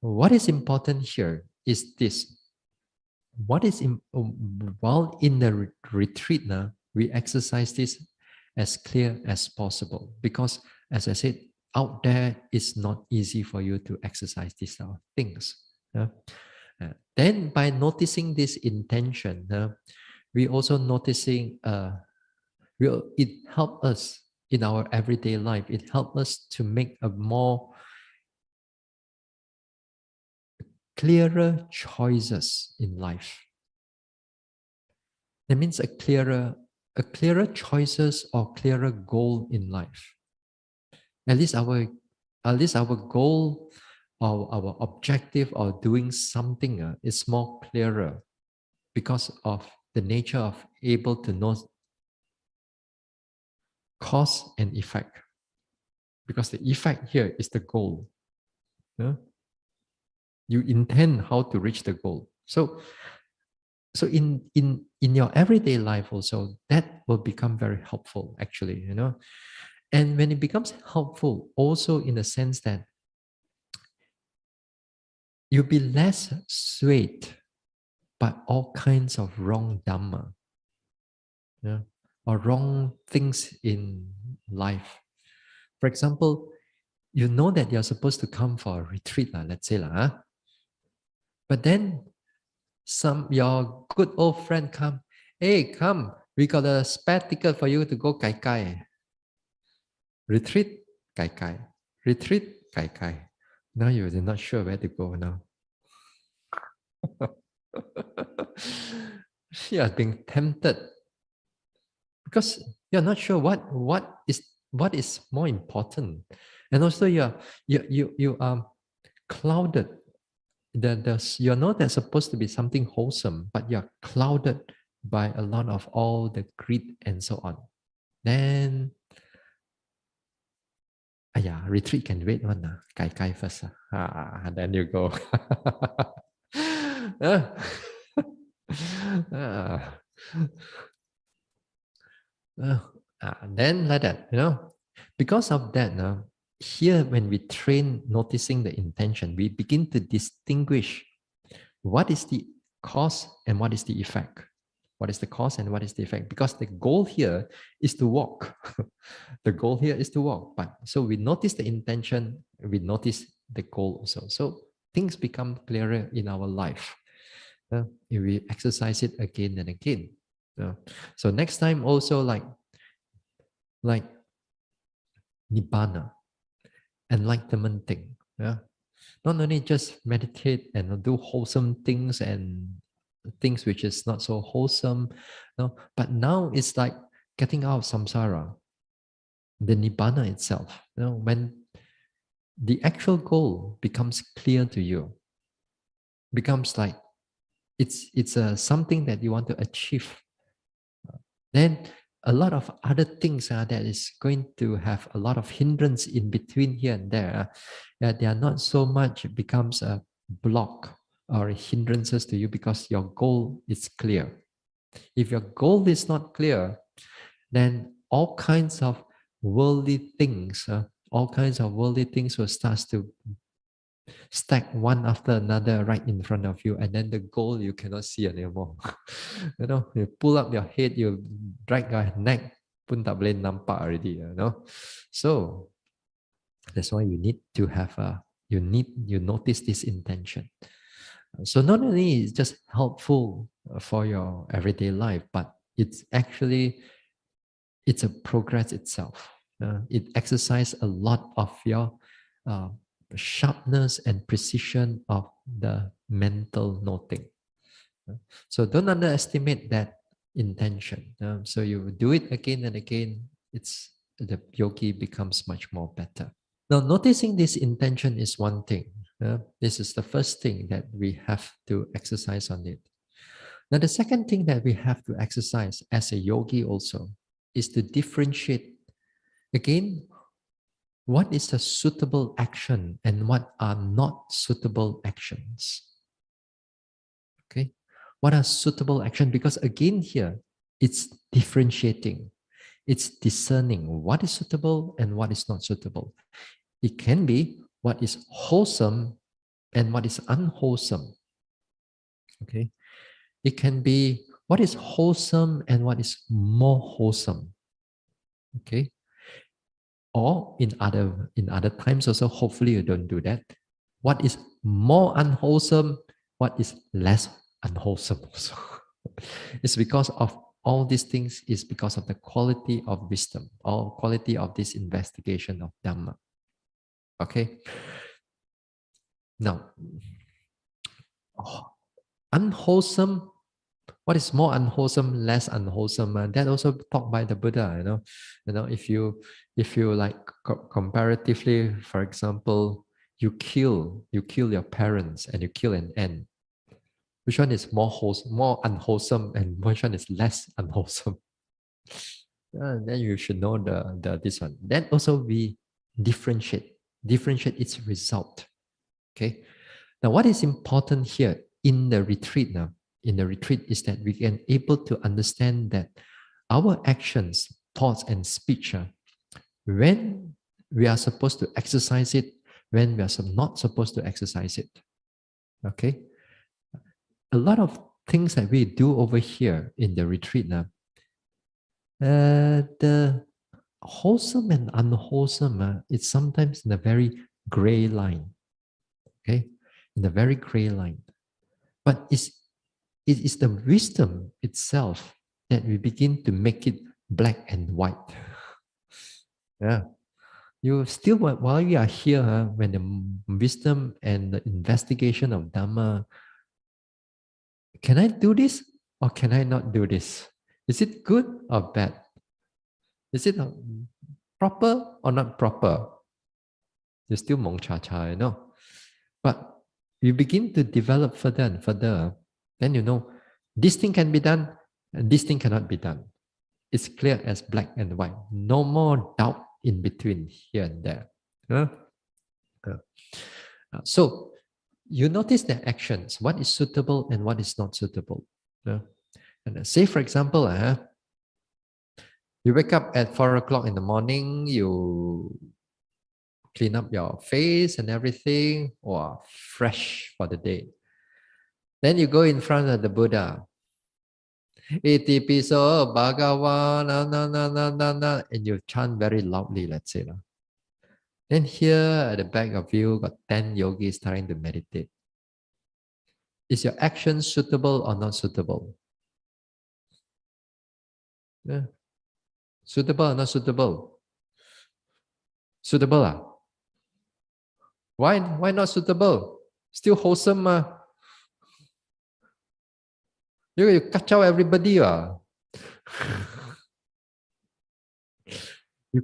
What is important here is this. While in the retreat now, we exercise this as clear as possible because, as I said, out there it's not easy for you to exercise these things. Yeah? Then by noticing this intention, we also noticing it help us in our everyday life. It help us to make a more clearer choices in life. That means a clearer choices or clearer goal in life. At least our goal or our objective or doing something is more clearer because of the nature of able to know cause and effect. Because the effect here is the goal. Yeah? You intend how to reach the goal. So in your everyday life also, that will become very helpful actually, And when it becomes helpful, also in the sense that you'll be less swayed by all kinds of wrong Dhamma, yeah, or wrong things in life. For example, you know that you're supposed to come for a retreat, let's say, but then your good old friend come, hey, come, we got a spare ticket for you to go Kai Kai. Retreat, Kai Kai. Retreat, Kai Kai. Now you're not sure where to go now. You are being tempted because you're not sure what is more important, and also you are clouded. You know there's supposed to be something wholesome, but you're clouded by a lot of all the greed and so on. Then, retreat can wait one. Kai Kai first. Then you go. Ah. Ah. Then like that, because of that, here when we train noticing the intention, we begin to distinguish what is the cause and what is the effect. What is the cause and what is the effect? Because the goal here is to walk. The goal here is to walk. But so we notice the intention, we notice the goal also. So things become clearer in our life. If we exercise it again and again. So next time also like nibbana, enlightenment thing. Yeah. Not only just meditate and do wholesome things and things which is not so wholesome, but now it's like getting out of samsara, the nibbana itself. When the actual goal becomes clear to you, becomes like it's something that you want to achieve. Then a lot of other things that is going to have a lot of hindrance in between here and there. They are not so much becomes a block or hindrances to you because your goal is clear. If your goal is not clear, then all kinds of worldly things, will start to stack one after another right in front of you, and then the goal you cannot see anymore. You pull up your head, you drag your neck, pun tak boleh nampak already. So that's why you need to have you notice this intention. So not only is just helpful for your everyday life, but it's a progress itself. It exercises a lot of your sharpness and precision of the mental noting. So don't underestimate that intention. So you do it again and again. The yogi becomes much more better. Now, noticing this intention is one thing. This is the first thing that we have to exercise on it. Now, the second thing that we have to exercise as a yogi also is to differentiate Again, what is a suitable action and what are not suitable actions? Okay. What are suitable action? Because again, here, it's differentiating, it's discerning what is suitable and what is not suitable. It can be what is wholesome and what is unwholesome. Okay. It can be what is wholesome and what is more wholesome. Okay. Or in other times also, hopefully you don't do that. What is more unwholesome, what is less unwholesome also. It's because of all these things is because of the quality of wisdom or quality of this investigation of Dhamma. Okay. Now, unwholesome, what is more unwholesome, less unwholesome? That also taught by the Buddha. If you like comparatively, for example, you kill your parents and you kill an ant. Which one is more wholesome, more unwholesome, and which one is less unwholesome? Then you should know the this one. Then also we differentiate its result. Okay. Now, what is important here in the retreat now? In the retreat is that we can able to understand that our actions, thoughts, and speech, when we are supposed to exercise it, when we are not supposed to exercise it. Okay. A lot of things that we do over here in the retreat now, the wholesome and unwholesome, it's sometimes in a very gray line. Okay. In a very gray line. But it is the wisdom itself that we begin to make it black and white. Yeah. You still, while you are here, when the wisdom and the investigation of Dhamma, can I do this or can I not do this? Is it good or bad? Is it proper or not proper? You're still mong cha cha, But you begin to develop further and further, then this thing can be done and this thing cannot be done. It's clear as black and white. No more doubt in between here and there. Huh? So you notice their actions, what is suitable and what is not suitable. And say, for example, you wake up at 4 o'clock in the morning, you clean up your face and everything, or fresh for the day. Then you go in front of the Buddha. Iti piso bhagavan na na na na na na, and you chant very loudly, let's say. Then here at the back of you got 10 yogis trying to meditate. Is your action suitable or not suitable? Yeah. Suitable or not suitable? Suitable. Why not suitable? Still wholesome. You catch out everybody. You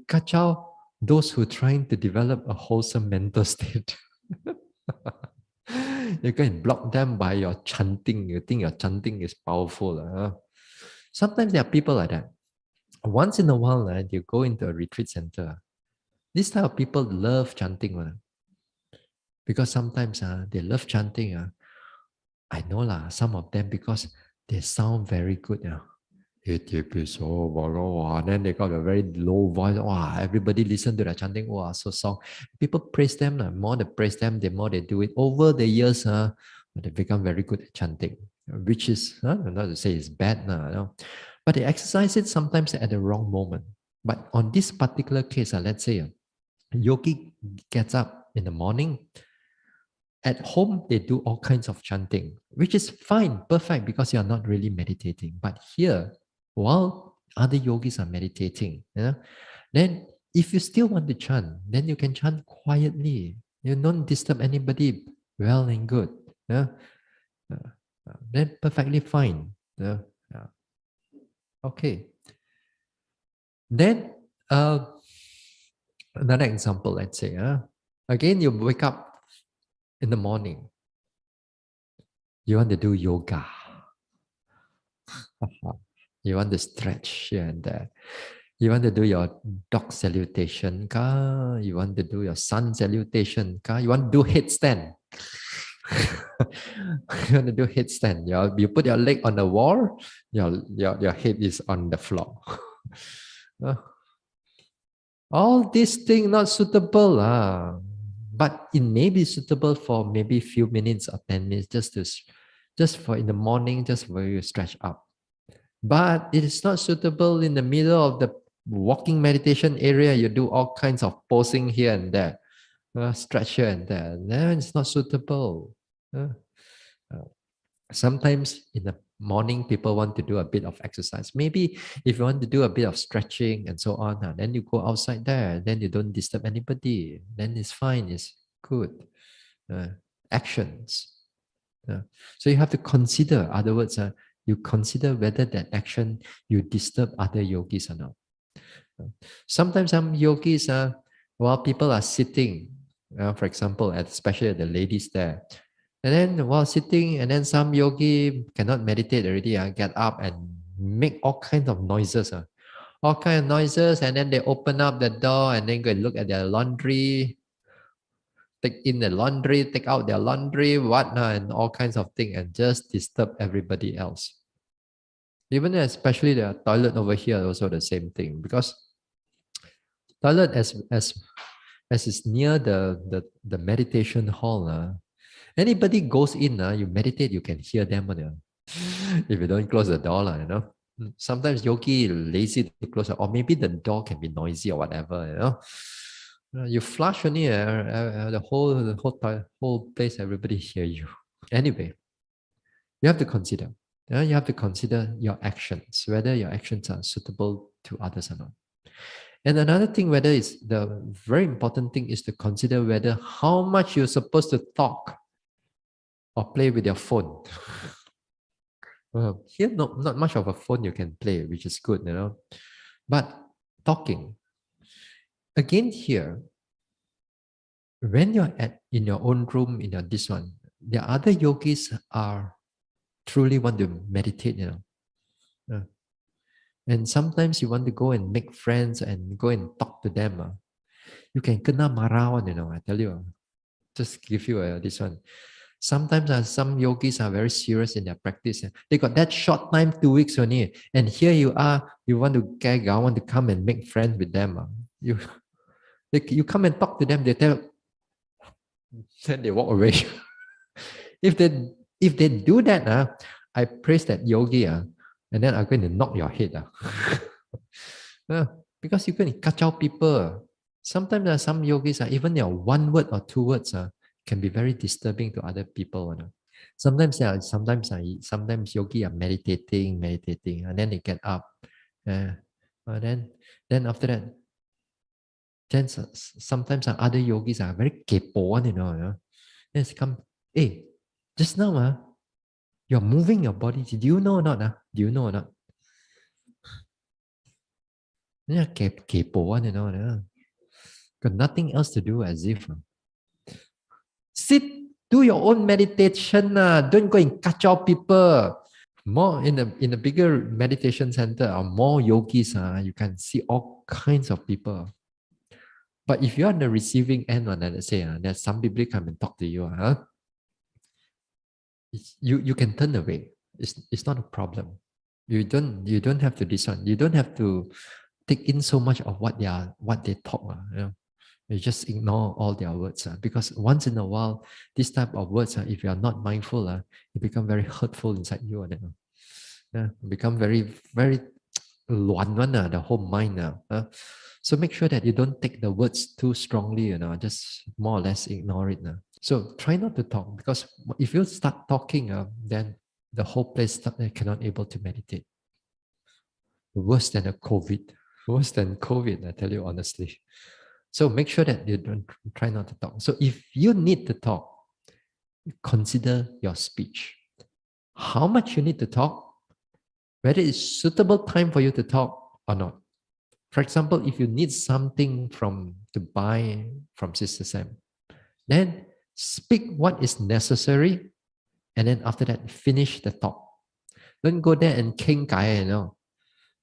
catch out those who are trying to develop a wholesome mental state. You can block them by your chanting. You think your chanting is powerful. Sometimes there are people like that. Once in a while, you go into a retreat center. This type of people love chanting. Because sometimes they love chanting. I know some of them because they sound very good. Then they got a very low voice. Wow, everybody listen to the chanting. Wow, so song. People praise them. The more they praise them, the more they do it. Over the years, they become very good at chanting, which is not to say it's bad, but they exercise it sometimes at the wrong moment. But on this particular case, let's say a yogi gets up in the morning. At home, they do all kinds of chanting, which is fine, perfect, because you are not really meditating. But here, while other yogis are meditating, then if you still want to chant, then you can chant quietly. You don't disturb anybody. Well and good. Then perfectly fine. Okay. Then another example, let's say, again, you wake up in the morning. You want to do yoga. You want to stretch here and there. You want to do your dog salutation, ka? You want to do your sun salutation, ka? You want to do headstand. You want to do headstand. You put your leg on the wall, your head is on the floor. Uh, all these things not suitable. But it may be suitable for maybe few minutes or 10 minutes just for in the morning, just for you stretch up. But it is not suitable in the middle of the walking meditation area. You do all kinds of posing here and there, stretch here and there. Then it's not suitable. Uh, uh, Sometimes in the morning, people want to do a bit of exercise. Maybe if you want to do a bit of stretching and so on, then you go outside there. Then you don't disturb anybody. Then it's fine. It's good. Actions. So you have to consider. Other words, you consider whether that action you disturb other yogis or not. Sometimes some yogis, while people are sitting, for example, especially the ladies there, and then while sitting, and then some yogi cannot meditate already, get up and make all kinds of noises. All kinds of noises, and then they open up the door and then go and look at their laundry, take in the laundry, take out their laundry, whatnot, and all kinds of things, and just disturb everybody else. Even especially the toilet over here, also the same thing, because toilet as is near the meditation hall. Anybody goes in, you meditate, you can hear them. If you don't close the door, Sometimes yogi lazy to close it, or maybe the door can be noisy or whatever. You flush only, the whole place, everybody hear you. Anyway, you have to consider. You have to consider your actions, whether your actions are suitable to others or not. And another thing, whether it's the very important thing is to consider whether how much you're supposed to talk or play with your phone. Here, not much of a phone you can play, which is good, But talking, again here, when you're in your own room, in your this one, the other yogis are truly want to meditate, And sometimes you want to go and make friends and go and talk to them. You can kena marah, I tell you. Just give you this one. Sometimes some yogis are very serious in their practice. They got that short time, 2 weeks only. And here you are, you want to gag, I want to come and make friends with them. You come and talk to them, they tell, then they walk away. if they do that, I praise that yogi, and then I'm going to knock your head. Because you can cut out people. Sometimes some yogis, even their one word or two words, can be very disturbing to other people. Sometimes yogi are meditating, and then they get up. Then after that, then sometimes other yogis are very kepo, Then it's come, hey, just now, you're moving your body. Do you know or not? Do you know or not? Yeah, kepo, Got nothing else to do as if. Sit, do your own meditation. Don't go and catch out people. More in the bigger meditation center or more yogis. You can see all kinds of people. But if you're on the receiving end, let's say there's some people come and talk to you, you can turn away. It's not a problem. You don't have to listen. You don't have to take in so much of what they talk. You just ignore all their words, because once in a while, this type of words, if you are not mindful, it become very hurtful inside you. Become very, very the whole mind. So make sure that you don't take the words too strongly, just more or less ignore it. So try not to talk, because if you start talking, then the whole place cannot able to meditate. Worse than a COVID. Worse than COVID, I tell you honestly. So make sure that you don't try not to talk. So if you need to talk, consider your speech. How much you need to talk, whether it's suitable time for you to talk or not. For example, if you need something to buy from Sister Sam, then speak what is necessary, and then after that, finish the talk. Don't go there and king kai,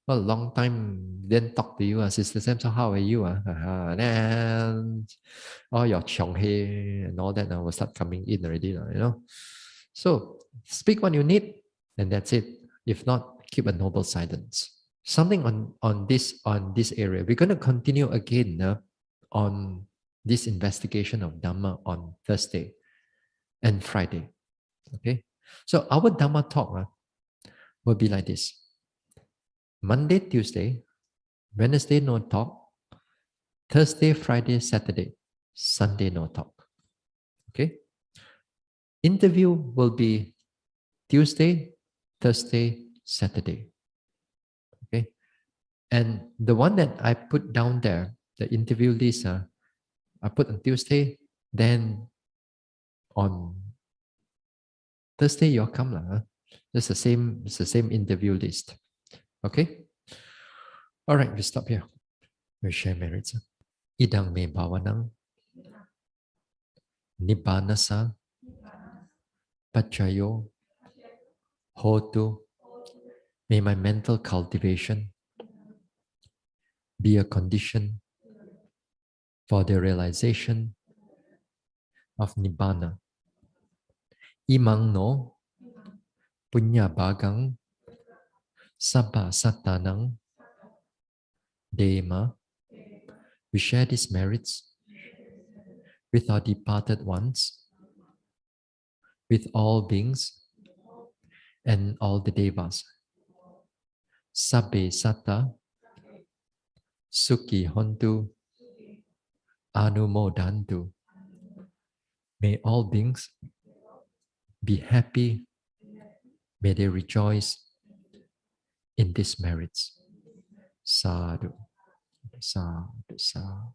Well, long time didn't talk to you, Sister Sam. So how are you? And all your Cheonghe and all that will start coming in already, you know. So speak what you need, and that's it. If not, keep a noble silence. Something on this area. We're going to continue again on this investigation of Dhamma on Thursday and Friday. Okay. So our Dhamma talk will be like this: Monday, Tuesday, Wednesday no talk, Thursday, Friday, Saturday, Sunday no talk. Okay. Interview will be Tuesday, Thursday, Saturday. Okay. And the one that I put down there, the interview list, I put on Tuesday, then on Thursday you'll come lah. It's the same interview list. Okay. All right, we stop here. We share merits. Idang me bhavanang nibbanasa pachayo hotu. May my mental cultivation be a condition for the realization of nibbana. Imang no punya bagang sabba sattanang dema. We share these merits with our departed ones, with all beings and all the devas. Sabbe satta sukhi hontu anumodantu. May all beings be happy. May they rejoice in these merits. Sadhu, sadhu, sadhu.